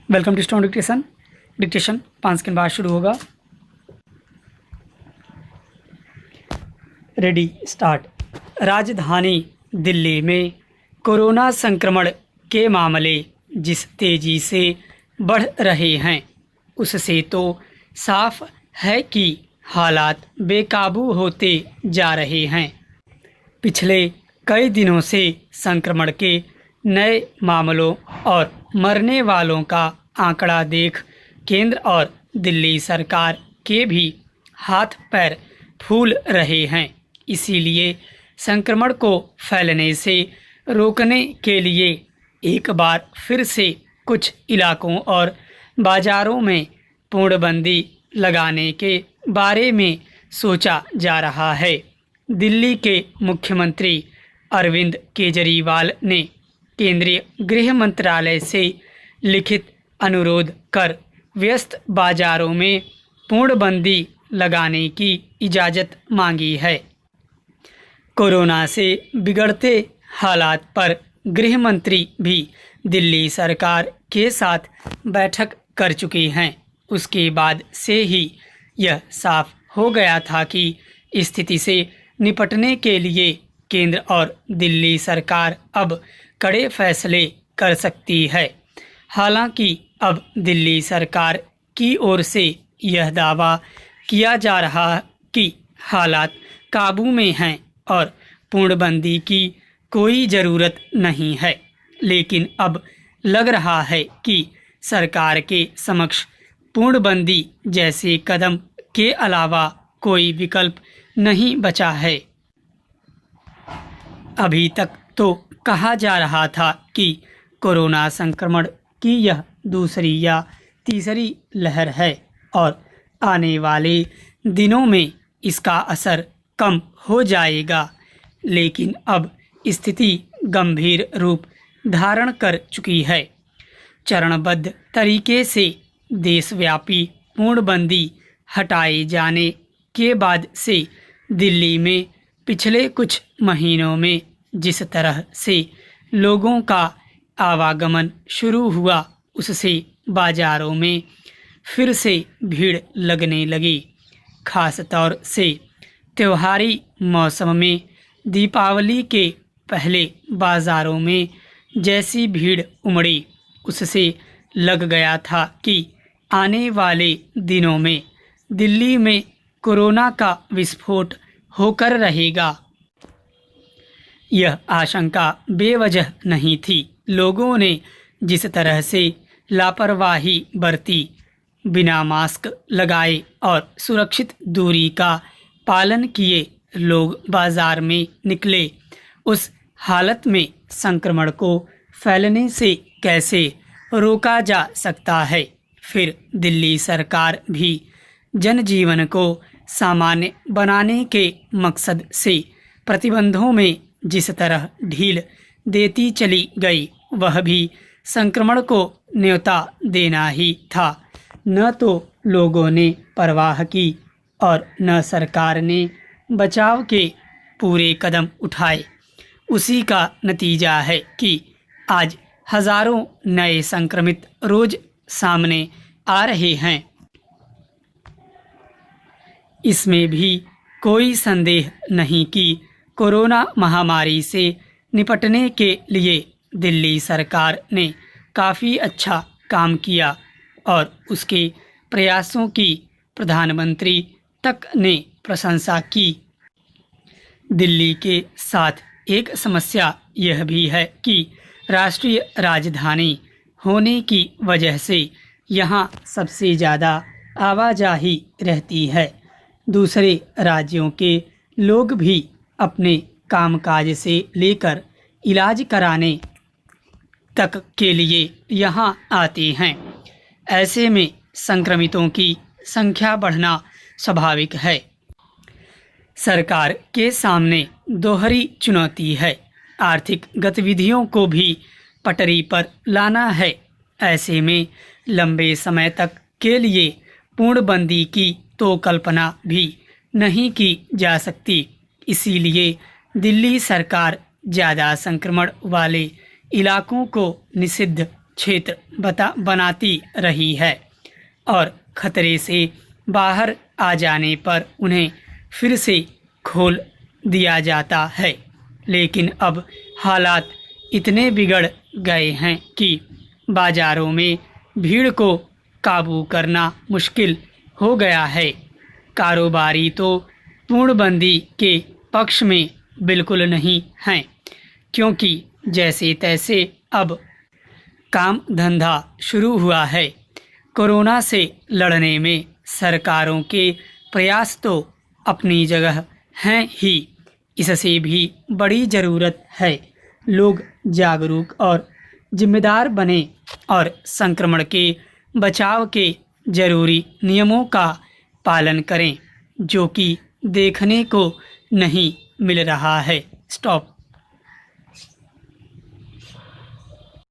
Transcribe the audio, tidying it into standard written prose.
Welcome to steno dictation 5 second बाद शुरू होगा। Ready start. राजधानी दिल्ली में कोरोना संक्रमण के मामले जिस तेज़ी से बढ़ रहे हैं उससे तो साफ है कि हालात बेकाबू होते जा रहे हैं। पिछले कई दिनों से संक्रमण के नए मामलों और मरने वालों का आंकड़ा देख केंद्र और दिल्ली सरकार के भी हाथ पैर फूल रहे हैं। इसीलिए संक्रमण को फैलने से रोकने के लिए एक बार फिर से कुछ इलाकों और बाज़ारों में पूर्णबंदी लगाने के बारे में सोचा जा रहा है। दिल्ली के मुख्यमंत्री अरविंद केजरीवाल ने केंद्रीय गृह मंत्रालय से लिखित अनुरोध कर व्यस्त बाज़ारों में पूर्णबंदी लगाने की इजाज़त मांगी है। कोरोना से बिगड़ते हालात पर गृह मंत्री भी दिल्ली सरकार के साथ बैठक कर चुके हैं। उसके बाद से ही यह साफ हो गया था कि स्थिति से निपटने के लिए केंद्र और दिल्ली सरकार अब कड़े फैसले कर सकती है। हालांकि अब दिल्ली सरकार की ओर से यह दावा किया जा रहा कि हालात काबू में हैं और पूर्णबंदी की कोई ज़रूरत नहीं है, लेकिन अब लग रहा है कि सरकार के समक्ष पूर्णबंदी जैसे कदम के अलावा कोई विकल्प नहीं बचा है। अभी तक तो कहा जा रहा था कि कोरोना संक्रमण की यह दूसरी या तीसरी लहर है और आने वाले दिनों में इसका असर कम हो जाएगा, लेकिन अब स्थिति गंभीर रूप धारण कर चुकी है। चरणबद्ध तरीके से देशव्यापी पूर्णबंदी हटाए जाने के बाद से दिल्ली में पिछले कुछ महीनों में जिस तरह से लोगों का आवागमन शुरू हुआ उससे बाज़ारों में फिर से भीड़ लगने लगी। खास तौर से त्योहारी मौसम में दीपावली के पहले बाज़ारों में जैसी भीड़ उमड़ी उससे लग गया था कि आने वाले दिनों में दिल्ली में कोरोना का विस्फोट होकर रहेगा। यह आशंका बेवजह नहीं थी। लोगों ने जिस तरह से लापरवाही बरती, बिना मास्क लगाए और सुरक्षित दूरी का पालन किए लोग बाज़ार में निकले, उस हालत में संक्रमण को फैलने से कैसे रोका जा सकता है। फिर दिल्ली सरकार भी जनजीवन को सामान्य बनाने के मकसद से प्रतिबंधों में जिस तरह ढील देती चली गई, वह भी संक्रमण को न्योता देना ही था। न तो लोगों ने परवाह की और न सरकार ने बचाव के पूरे कदम उठाए। उसी का नतीजा है कि आज हज़ारों नए संक्रमित रोज सामने आ रहे हैं। इसमें भी कोई संदेह नहीं कि कोरोना महामारी से निपटने के लिए दिल्ली सरकार ने काफ़ी अच्छा काम किया और उसके प्रयासों की प्रधानमंत्री तक ने प्रशंसा की। दिल्ली के साथ एक समस्या यह भी है कि राष्ट्रीय राजधानी होने की वजह से यहाँ सबसे ज़्यादा आवाजाही रहती है। दूसरे राज्यों के लोग भी अपने कामकाज से लेकर इलाज कराने तक के लिए यहाँ आते हैं। ऐसे में संक्रमितों की संख्या बढ़ना स्वाभाविक है। सरकार के सामने दोहरी चुनौती है। आर्थिक गतिविधियों को भी पटरी पर लाना है। ऐसे में लंबे समय तक के लिए पूर्णबंदी की तो कल्पना भी नहीं की जा सकती। इसीलिए दिल्ली सरकार ज़्यादा संक्रमण वाले इलाकों को निषिद्ध क्षेत्र बनाती रही है और खतरे से बाहर आ जाने पर उन्हें फिर से खोल दिया जाता है। लेकिन अब हालात इतने बिगड़ गए हैं कि बाज़ारों में भीड़ को काबू करना मुश्किल हो गया है। कारोबारी तो पूर्णबंदी के पक्ष में बिल्कुल नहीं हैं, क्योंकि जैसे तैसे अब काम धंधा शुरू हुआ है। कोरोना से लड़ने में सरकारों के प्रयास तो अपनी जगह हैं ही, इससे भी बड़ी ज़रूरत है लोग जागरूक और जिम्मेदार बने और संक्रमण के बचाव के ज़रूरी नियमों का पालन करें, जो कि देखने को नहीं मिल रहा है। स्टॉप।